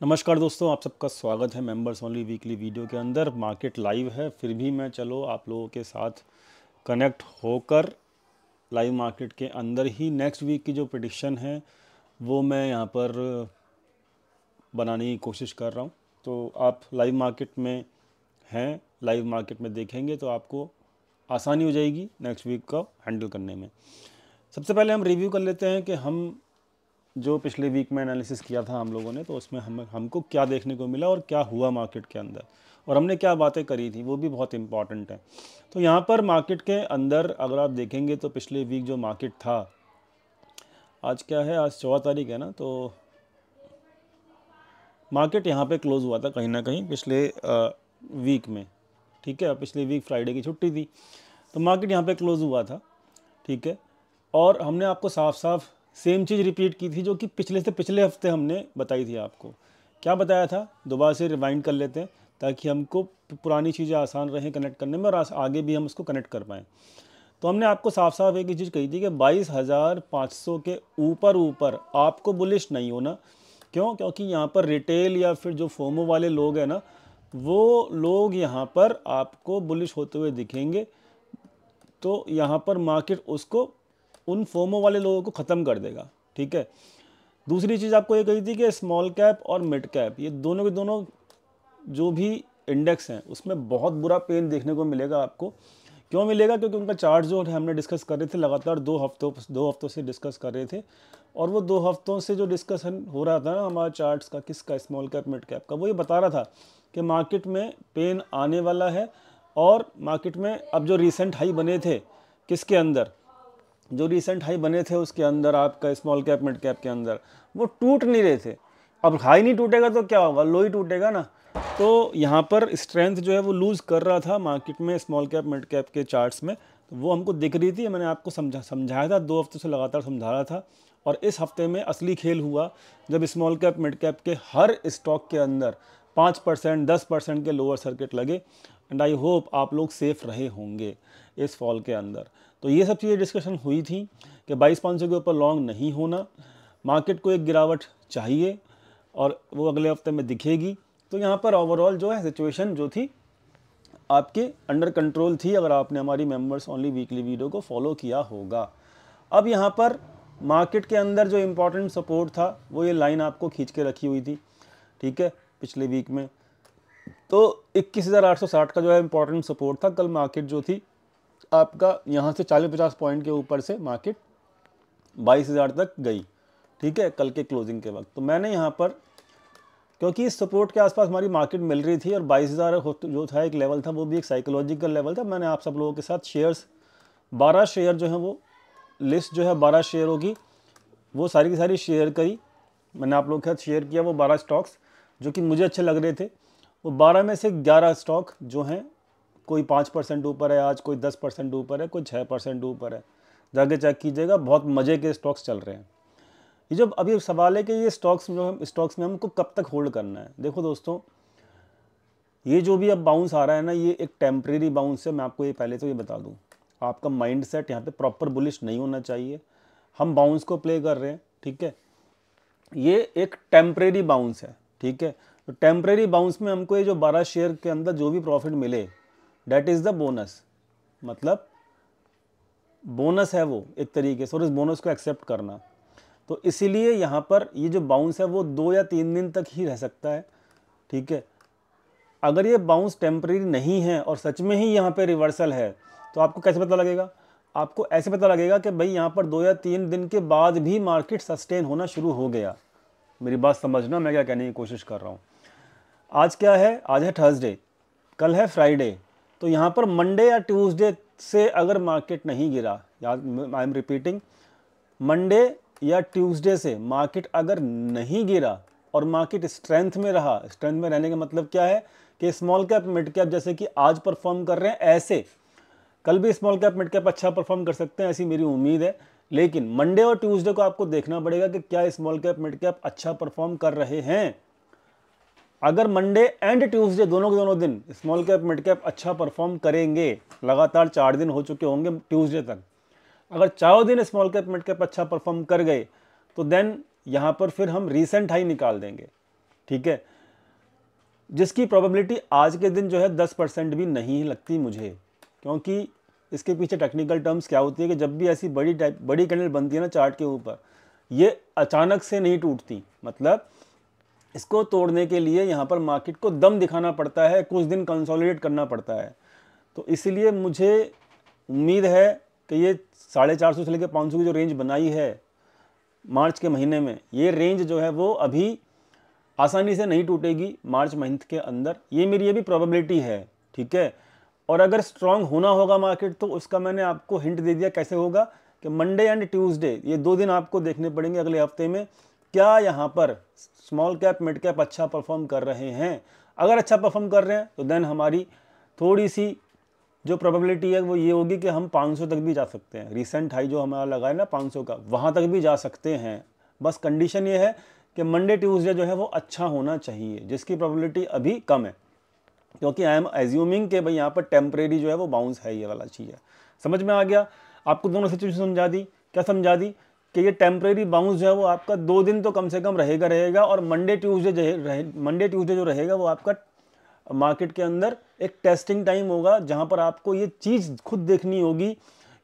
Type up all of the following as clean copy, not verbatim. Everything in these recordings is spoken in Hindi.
नमस्कार दोस्तों, आप सबका स्वागत है मेंबर्स ओनली वीकली वीडियो के अंदर। मार्केट लाइव है, फिर भी मैं चलो आप लोगों के साथ कनेक्ट होकर लाइव मार्केट के अंदर ही नेक्स्ट वीक की जो प्रेडिक्शन है वो मैं यहाँ पर बनाने की कोशिश कर रहा हूँ। तो आप लाइव मार्केट में हैं, लाइव मार्केट में देखेंगे तो आपको आसानी हो जाएगी नेक्स्ट वीक का हैंडल करने में। सबसे पहले हम रिव्यू कर लेते हैं कि हम जो पिछले वीक में एनालिसिस किया था हम लोगों ने, तो उसमें हमको क्या देखने को मिला और क्या हुआ मार्केट के अंदर, और हमने क्या बातें करी थी, वो भी बहुत इम्पॉर्टेंट है। तो यहाँ पर मार्केट के अंदर अगर आप देखेंगे तो पिछले वीक जो मार्केट था, आज क्या है, आज 14 तारीख है ना, तो मार्केट यहाँ पे क्लोज़ हुआ था कहीं ना कहीं पिछले वीक में। ठीक है, पिछले वीक फ्राइडे की छुट्टी थी तो मार्केट यहाँ पे क्लोज़ हुआ था। ठीक है, और हमने आपको साफ साफ सेम चीज़ रिपीट की थी जो कि पिछले से पिछले हफ्ते हमने बताई थी। आपको क्या बताया था, दोबारा से रिवाइंड कर लेते हैं ताकि हमको पुरानी चीज़ें आसान रहें कनेक्ट करने में और आगे भी हम उसको कनेक्ट कर पाएँ। तो हमने आपको साफ साफ एक ही चीज़ कही थी कि 22,500 के ऊपर आपको बुलिश नहीं होना। क्यों? क्योंकि यहाँ पर रिटेल या फिर जो फोमो वाले लोग हैं ना, वो लोग यहाँ पर आपको बुलिश होते हुए दिखेंगे। तो यहाँ पर मार्केट उसको, उन फोमो वाले लोगों को ख़त्म कर देगा। ठीक है, दूसरी चीज़ आपको ये कही थी कि स्मॉल कैप और मिड कैप, ये दोनों के दोनों जो भी इंडेक्स हैं उसमें बहुत बुरा पेन देखने को मिलेगा आपको। क्यों मिलेगा? क्योंकि उनका चार्ट जो है हमने डिस्कस कर रहे थे, लगातार दो हफ्तों से डिस्कस कर रहे थे, और वो 2 हफ्तों से जो डिस्कशन हो रहा था ना हमारा चार्ट्स का, किसका, स्मॉल कैप मिड कैप का, वो ये बता रहा था कि मार्केट में पेन आने वाला है। और मार्केट में अब जो रिसेंट हाई बने थे, किसके अंदर, जो रिसेंट हाई बने थे उसके अंदर आपका स्मॉल कैप मिड कैप के अंदर, वो टूट नहीं रहे थे। अब हाई नहीं टूटेगा तो क्या होगा, लो ही टूटेगा ना। तो यहाँ पर स्ट्रेंथ जो है वो लूज़ कर रहा था मार्केट में स्मॉल कैप मिड कैप के चार्ट्स में, तो वो हमको दिख रही थी। मैंने आपको समझाया था, 2 हफ्तों से लगातार समझा रहा था। और इस हफ्ते में असली खेल हुआ जब स्मॉल कैप मिड कैप के हर स्टॉक के अंदर 5% 10% के लोअर सर्किट लगे। एंड आई होप आप लोग सेफ रहे होंगे इस फॉल के अंदर। तो ये सब चीज़ें डिस्कशन हुई थी कि 22,500 के ऊपर लॉन्ग नहीं होना, मार्केट को एक गिरावट चाहिए और वो अगले हफ्ते में दिखेगी। तो यहाँ पर ओवरऑल जो है सिचुएशन जो थी आपके अंडर कंट्रोल थी, अगर आपने हमारी मेंबर्स ओनली वीकली वीडियो को फॉलो किया होगा। अब यहाँ पर मार्केट के अंदर जो इम्पोर्टेंट सपोर्ट था वो ये लाइन आपको खींच के रखी हुई थी। ठीक है, पिछले वीक में तो 21,860 का जो है इम्पोर्टेंट सपोर्ट था। कल मार्केट जो थी आपका यहाँ से 40-50 पॉइंट के ऊपर से मार्केट 22,000 तक गई। ठीक है, कल के क्लोजिंग के वक्त। तो मैंने यहाँ पर, क्योंकि इस सपोर्ट के आसपास हमारी मार्केट मिल रही थी और 22,000 जो था एक लेवल था, वो भी एक साइकोलॉजिकल लेवल था, मैंने आप सब लोगों के साथ शेयर्स 12 शेयर जो है वो लिस्ट जो है 12 शेयरों की, वो सारी की सारी शेयर करी। मैंने आप लोगों के साथ शेयर किया वो 12 स्टॉक्स जो कि मुझे अच्छे लग रहे थे। वो 12 में से 11 स्टॉक जो हैं, कोई 5% ऊपर है आज, कोई 10% ऊपर है, कोई 6% ऊपर है, जाके चेक कीजिएगा। बहुत मज़े के स्टॉक्स चल रहे हैं। ये जो अभी सवाल है कि ये स्टॉक्स में हमको कब तक होल्ड करना है। देखो दोस्तों, ये जो भी अब बाउंस आ रहा है ना, ये एक टेम्परेरी बाउंस है। मैं आपको ये पहले तो ये बता दूं, आपका माइंड सेट यहाँ पे प्रॉपर बुलिश नहीं होना चाहिए। हम बाउंस को प्ले कर रहे हैं, ठीक है, ये एक टेम्परेरी बाउंस है। ठीक है, तो टेम्परेरी बाउंस में हमको ये जो 12 शेयर के अंदर जो भी प्रॉफिट मिले, डेट इज़ द बोनस, मतलब बोनस है वो एक तरीके से, और इस बोनस को एक्सेप्ट करना। तो इसीलिए यहाँ पर ये जो बाउंस है वो 2 या 3 दिन तक ही रह सकता है। ठीक है, अगर ये बाउंस टेम्परेरी नहीं है और सच में ही यहाँ पे रिवर्सल है, तो आपको कैसे पता लगेगा? आपको ऐसे पता लगेगा कि भाई यहाँ पर 2 या 3 दिन के बाद भी मार्केट सस्टेन होना शुरू हो गया। मेरी बात समझना, मैं क्या कहने की कोशिश कर रहा हूँ। आज क्या है? आज है थर्सडे, कल है फ्राइडे। तो यहाँ पर मंडे या ट्यूसडे से अगर मार्केट नहीं गिरा, याद, आई एम रिपीटिंग, मंडे या ट्यूसडे से मार्केट अगर नहीं गिरा और मार्केट स्ट्रेंथ में रहा, स्ट्रेंथ में रहने का मतलब क्या है कि स्मॉल कैप मिड कैप जैसे कि आज परफॉर्म कर रहे हैं, ऐसे कल भी स्मॉल कैप मिड कैप अच्छा परफॉर्म कर सकते हैं, ऐसी मेरी उम्मीद है। लेकिन मंडे और ट्यूसडे को आपको देखना पड़ेगा कि क्या स्मॉल कैप मिड कैप अच्छा परफॉर्म कर रहे हैं। अगर मंडे एंड ट्यूसडे दोनों के दोनों दिन स्मॉल कैप मिड कैप अच्छा परफॉर्म करेंगे, लगातार 4 दिन हो चुके होंगे ट्यूसडे तक, अगर 4 दिन स्मॉल कैप मिड कैप अच्छा परफॉर्म कर गए, तो देन यहाँ पर फिर हम रीसेंट हाई निकाल देंगे। ठीक है, जिसकी प्रोबेबिलिटी आज के दिन जो है 10% भी नहीं लगती मुझे, क्योंकि इसके पीछे टेक्निकल टर्म्स क्या होती है कि जब भी ऐसी बड़ी कैंडल बनती है ना चार्ट के ऊपर, ये अचानक से नहीं टूटती, मतलब इसको तोड़ने के लिए यहाँ पर मार्केट को दम दिखाना पड़ता है, कुछ दिन कंसोलिडेट करना पड़ता है। तो इसलिए मुझे उम्मीद है कि ये 450 से लेकर 500 की जो रेंज बनाई है मार्च के महीने में, ये रेंज जो है वो अभी आसानी से नहीं टूटेगी मार्च मंथ के अंदर, ये मेरी भी प्रोबेबिलिटी है, ठीक है। और अगर स्ट्रांग होना होगा मार्केट तो उसका मैंने आपको हिंट दे दिया कैसे होगा, कि मंडे एंड ट्यूसडे ये 2 दिन आपको देखने पड़ेंगे अगले हफ्ते में, क्या यहाँ पर स्मॉल कैप मिड कैप अच्छा परफॉर्म कर रहे हैं। अगर अच्छा परफॉर्म कर रहे हैं तो देन हमारी थोड़ी सी जो प्रोबेबिलिटी है वो ये होगी कि हम 500 तक भी जा सकते हैं। रिसेंट हाई जो हमारा लगा है ना 500 का, वहाँ तक भी जा सकते हैं। बस कंडीशन ये है कि मंडे ट्यूसडे जो है वो अच्छा होना चाहिए, जिसकी प्रोबेबिलिटी अभी कम है, क्योंकि आई एम एज्यूमिंग कि भाई यहाँ पर टेम्परेरी जो है वो बाउंस है, ये वाला चीज़ है। समझ में आ गया आपको? दोनों सिचुएशन समझा दी। क्या समझा दी? कि ये टेम्परेरी बाउंस जो है वो आपका 2 दिन तो कम से कम रहेगा, और मंडे ट्यूसडे जो रहेगा वो आपका मार्केट के अंदर एक टेस्टिंग टाइम होगा, जहाँ पर आपको ये चीज़ खुद देखनी होगी,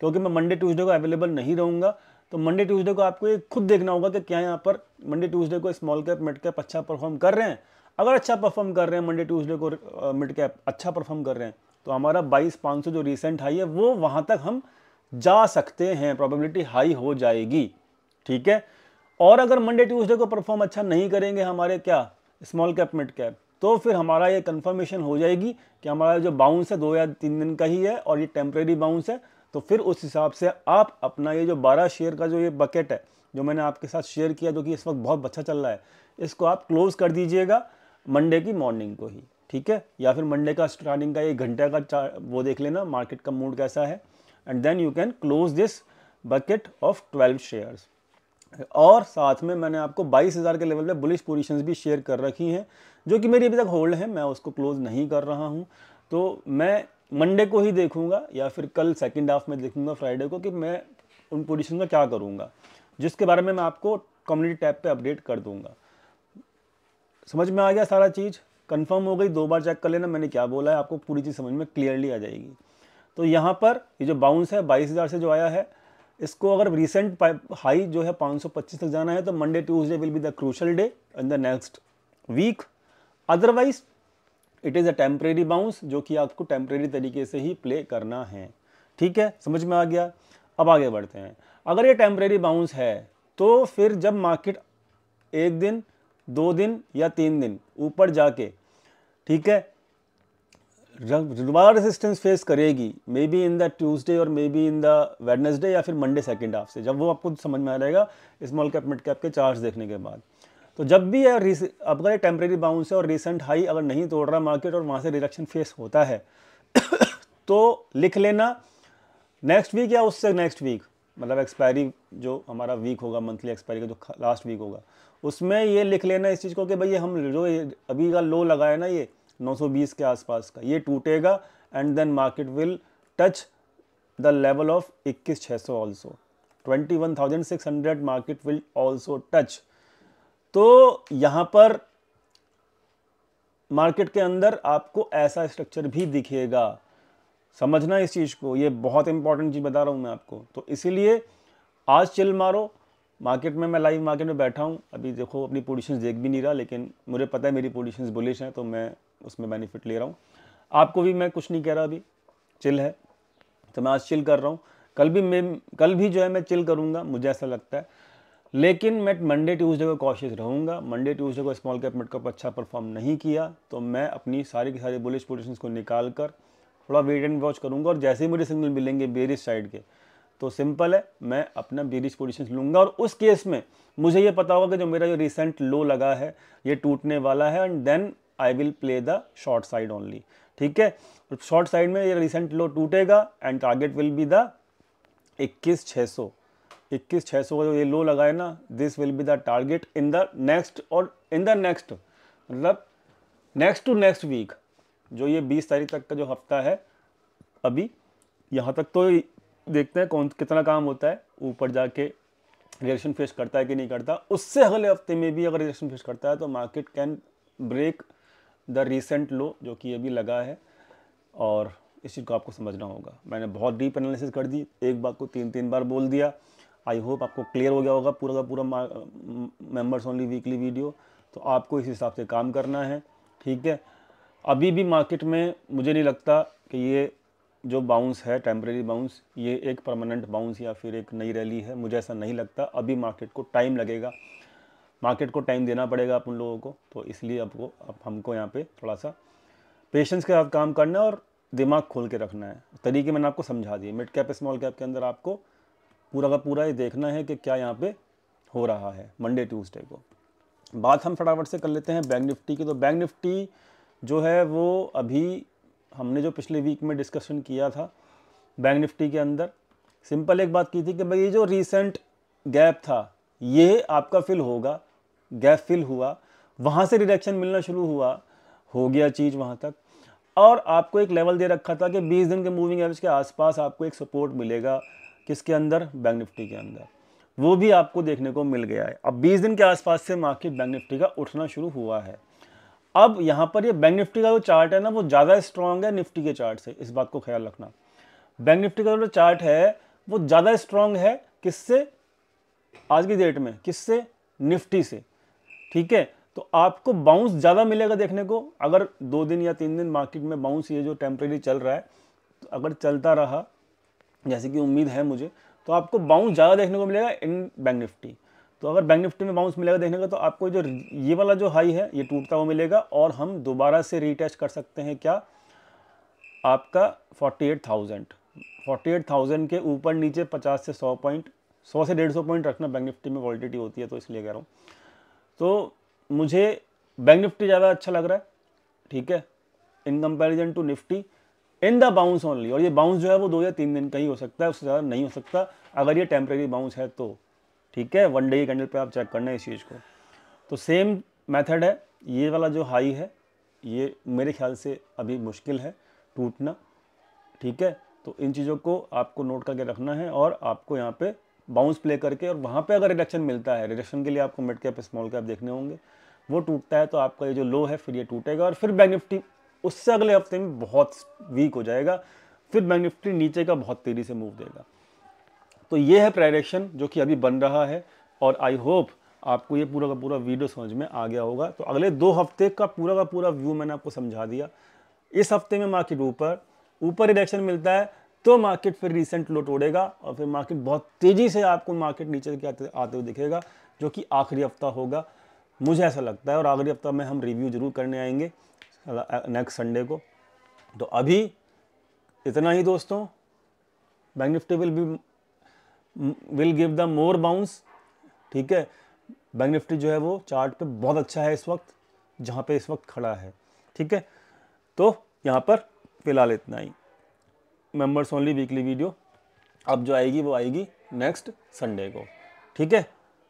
क्योंकि मैं मंडे ट्यूसडे को अवेलेबल नहीं रहूँगा। तो मंडे ट्यूसडे को आपको ये खुद देखना होगा कि क्या यहाँ पर मंडे ट्यूसडे को स्मॉल कैप मिड कैप अच्छा परफॉर्म कर रहे हैं। अगर अच्छा परफॉर्म कर रहे हैं मंडे ट्यूसडे को मिड कैप अच्छा परफॉर्म कर रहे हैं, तो हमारा 22,500 जो रिसेंट हाई है वो वहाँ तक हम जा सकते हैं, प्रोबेबिलिटी हाई हो जाएगी, ठीक है। और अगर मंडे ट्यूसडे को परफॉर्म अच्छा नहीं करेंगे हमारे क्या स्मॉल कैप मिड कैप, तो फिर हमारा ये कंफर्मेशन हो जाएगी कि हमारा जो बाउंस है 2 या 3 दिन का ही है और ये टेम्परेरी बाउंस है। तो फिर उस हिसाब से आप अपना ये जो 12 शेयर का जो ये बकेट है जो मैंने आपके साथ शेयर किया, जो कि इस वक्त बहुत अच्छा चल रहा है, इसको आप क्लोज कर दीजिएगा मंडे की मॉर्निंग को ही, ठीक है। या फिर मंडे का स्टार्टिंग का 1 घंटे का वो देख लेना मार्केट का मूड कैसा है, and then you can close this bucket of 12 shares. और साथ में मैंने आपको 22,000 के लेवल पे बुलिश पोजीशंस भी शेयर कर रखी हैं, जो कि मेरी अभी तक होल्ड है, मैं उसको क्लोज नहीं कर रहा हूं। तो मैं मंडे को ही देखूंगा या फिर कल सेकंड हाफ में देखूंगा फ्राइडे को, कि मैं उन पोजीशन में क्या करूंगा, जिसके बारे में मैं आपको कम्युनिटी टैब पे अपडेट कर दूंगा। समझ में आ गया? सारा चीज़ कंफर्म हो गई? 2 बार चेक कर लेना मैंने क्या बोला है, आपको पूरी चीज़ समझ में क्लियरली आ जाएगी। तो यहाँ पर ये जो बाउंस है 22,000 से जो आया है, इसको अगर रिसेंट हाई जो है 525 तक जाना है, तो Monday Tuesday will be the crucial day in the next week. Otherwise it is a temporary bounce, जो कि आपको टेम्परेरी तरीके से ही प्ले करना है, ठीक है। समझ में आ गया? अब आगे बढ़ते हैं। अगर ये टेम्परेरी बाउंस है तो फिर जब मार्केट 1 दिन 2 दिन या 3 दिन ऊपर जाके, ठीक है, दोबारा रेजिस्टेंस फेस करेगी, maybe in the Tuesday और maybe in the Wednesday या फिर मंडे सेकंड हाफ से, जब वो आपको समझ में आ जाएगा स्मॉल कैप मिड कैप के चार्ट्स देखने के बाद। तो जब भी अगर ये टेम्परेरी बाउंस है और रिसेंट हाई अगर नहीं तोड़ रहा मार्केट और वहाँ से रिडक्शन फेस होता है तो लिख लेना नेक्स्ट वीक या उससे नेक्स्ट वीक, मतलब एक्सपायरी जो हमारा वीक होगा, मंथली एक्सपायरी का जो लास्ट वीक होगा, उसमें ये लिख लेना इस चीज़ को कि भाई हम जो अभी का लो लगा है ना ये 920 के आसपास का, ये टूटेगा and then market will touch the level of 21,600 also, 21,600 market will also touch. तो यहाँ पर मार्केट के अंदर आपको ऐसा स्ट्रक्चर भी दिखेगा, समझना इस चीज़ को, ये बहुत इंपॉर्टेंट चीज़ बता रहा हूँ मैं आपको। तो इसीलिए आज चिल मारो मार्केट में। मैं लाइव मार्केट में बैठा हूँ अभी, देखो अपनी पोजीशंस देख भी नहीं रहा, लेकिन मुझे पता है मेरी पोजीशंस बुलिश हैं, तो मैं उसमें बेनिफिट ले रहा हूँ। आपको भी मैं कुछ नहीं कह रहा, अभी चिल है, तो मैं आज चिल कर रहा हूँ। कल भी जो है मैं चिल करूँगा, मुझे ऐसा लगता है, लेकिन मैं मंडे ट्यूसडे को कॉशियस रहूँगा। मंडे ट्यूसडे को स्मॉल कैप मिड कैप अच्छा परफॉर्म नहीं किया तो मैं अपनी सारी की सारी बुलिश पोजीशंस को निकाल कर थोड़ा वेट एंड वॉच करूँगा, और जैसे ही मुझे सिग्नल मिलेंगे बेरिश साइड के, तो सिंपल है, मैं अपना बेरिश पोजीशंस लूँगा। और उस केस में मुझे ये पता होगा कि जो मेरा जो रिसेंट लो लगा है ये टूटने वाला है, and then I will play the short side only, ठीक है। शॉर्ट साइड में ये रिसेंट लो टूटेगा and target will be the 21,600 का जो ये लो लगा है ना, this will be the target in the next, और इन द नेक्स्ट मतलब नेक्स्ट टू नेक्स्ट वीक, जो ये 20 तारीख तक का जो हफ्ता है, अभी यहाँ तक तो देखते हैं कितना काम होता है, ऊपर जाके रिएक्शन फेस करता है कि नहीं करता। उससे अगले हफ्ते में भी अगर रिएक्शन फेस करता है तो market can break the recent low जो कि अभी लगा है, और इस चीज़ को आपको समझना होगा। मैंने बहुत डीप एनालिसिस कर दी, एक बात को 3 बार बोल दिया। आई होप आपको क्लियर हो गया होगा पूरा का पूरा मेंबर्स ओनली वीकली वीडियो। तो आपको इस हिसाब से काम करना है, ठीक है। अभी भी मार्केट में मुझे नहीं लगता कि ये जो बाउंस है, टेम्परेरी बाउंस, ये एक परमानेंट बाउंस या फिर एक नई रैली है, मुझे ऐसा नहीं लगता। अभी मार्केट को टाइम लगेगा, मार्केट को टाइम देना पड़ेगा अपन लोगों को। तो इसलिए अब हमको यहाँ पे थोड़ा सा पेशेंस के साथ काम करना है और दिमाग खोल के रखना है। तरीके मैंने आपको समझा दिए। मिड कैप स्मॉल कैप के अंदर आपको पूरा का पूरा ये देखना है कि क्या यहाँ पे हो रहा है मंडे ट्यूसडे को। बात हम फटाफट से कर लेते हैं बैंक निफ्टी की। तो बैंक निफ्टी जो है वो अभी हमने जो पिछले वीक में डिस्कशन किया था बैंक निफ्टी के अंदर, सिंपल एक बात की थी कि भाई ये जो रीसेंट गैप था ये आपका फिल होगा, गैप फिल हुआ, वहाँ से रिडक्शन मिलना शुरू हुआ, हो गया चीज़ वहाँ तक। और आपको एक लेवल दे रखा था कि 20 दिन के मूविंग एवरेज के आसपास आपको एक सपोर्ट मिलेगा, किसके अंदर, बैंक निफ्टी के अंदर। वो भी आपको देखने को मिल गया है। अब 20 दिन के आसपास से मार्केट बैंक निफ्टी का उठना शुरू हुआ है। अब यहाँ पर ये बैंक निफ्टी का जो चार्ट है ना वो ज़्यादा स्ट्रॉन्ग है निफ्टी के चार्ट से, इस बात को ख्याल रखना। बैंक निफ्टी का जो चार्ट है वो ज़्यादा स्ट्रॉन्ग है, किससे, आज की डेट में, किससे, निफ्टी से, ठीक है। तो आपको बाउंस ज़्यादा मिलेगा देखने को। अगर 2 दिन या 3 दिन मार्केट में बाउंस ये जो टेम्परेरी चल रहा है, तो अगर चलता रहा जैसे कि उम्मीद है मुझे, तो आपको बाउंस ज़्यादा देखने को मिलेगा इन बैंक निफ्टी। तो अगर बैंक निफ्टी में बाउंस मिलेगा देखने को, तो आपको जो ये वाला जो हाई है ये टूटता हुआ मिलेगा, और हम दोबारा से रीटेस्ट कर सकते हैं क्या, आपका 48,000 के ऊपर नीचे 50 से 100 पॉइंट, 100 से 150 पॉइंट रखना। बैंक निफ्टी में वॉलिटिलिटी होती है तो इसलिए कह रहा हूँ। तो मुझे बैंक निफ्टी ज़्यादा अच्छा लग रहा है, ठीक है, in comparison to Nifty in the bounce only. और ये बाउंस जो है वो 2 या 3 दिन का ही हो सकता है, उससे ज़्यादा नहीं हो सकता अगर ये टेम्परेरी बाउंस है तो, ठीक है। 1 डे की कैंडल पे आप चेक करना है इस चीज़ को। तो सेम मेथड है, ये वाला जो हाई है ये मेरे ख्याल से अभी मुश्किल है टूटना, ठीक है। तो इन चीज़ों को आपको नोट करके रखना है, और आपको यहाँ पे बाउंस प्ले करके, और वहाँ पे अगर रिडक्शन मिलता है, रिडक्शन के लिए आपको मिड कैप स्मॉल कैप देखने होंगे, वो टूटता है तो आपका ये जो लो है फिर ये टूटेगा, और फिर बैंक निफ्टी उससे अगले हफ्ते में बहुत वीक हो जाएगा, फिर बैंक निफ्टी नीचे का बहुत तेज़ी से मूव देगा। तो ये है प्राइडिक्शन जो कि अभी बन रहा है, और आई होप आपको ये पूरा का पूरा वीडियो समझ में आ गया होगा। तो अगले 2 हफ्ते का पूरा व्यू मैंने आपको समझा दिया। इस हफ्ते में मार्केट ऊपर रिडक्शन मिलता है तो मार्केट फिर रिसेंट लो तोड़ेगा, और फिर मार्केट बहुत तेज़ी से आपको मार्केट नीचे के आते हुए दिखेगा, जो कि आखिरी हफ्ता होगा, मुझे ऐसा लगता है। और आखिरी हफ्ता में हम रिव्यू जरूर करने आएंगे नेक्स्ट संडे को। तो अभी इतना ही दोस्तों। Bank Nifty will give the more bounce, ठीक है। बैंक निफ्टी जो है वो चार्ट पे बहुत अच्छा है इस वक्त, जहाँ पे इस वक्त खड़ा है, ठीक है। तो यहाँ पर फिलहाल इतना ही। मेंबर्स ओनली वीकली वीडियो अब जो आएगी वो आएगी नेक्स्ट संडे को, ठीक है।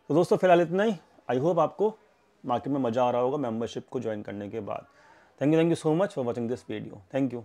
तो दोस्तों फिलहाल इतना ही। आई होप आपको मार्केट में मज़ा आ रहा होगा मेंबरशिप को ज्वाइन करने के बाद। Thank you so much for watching this video. Thank you.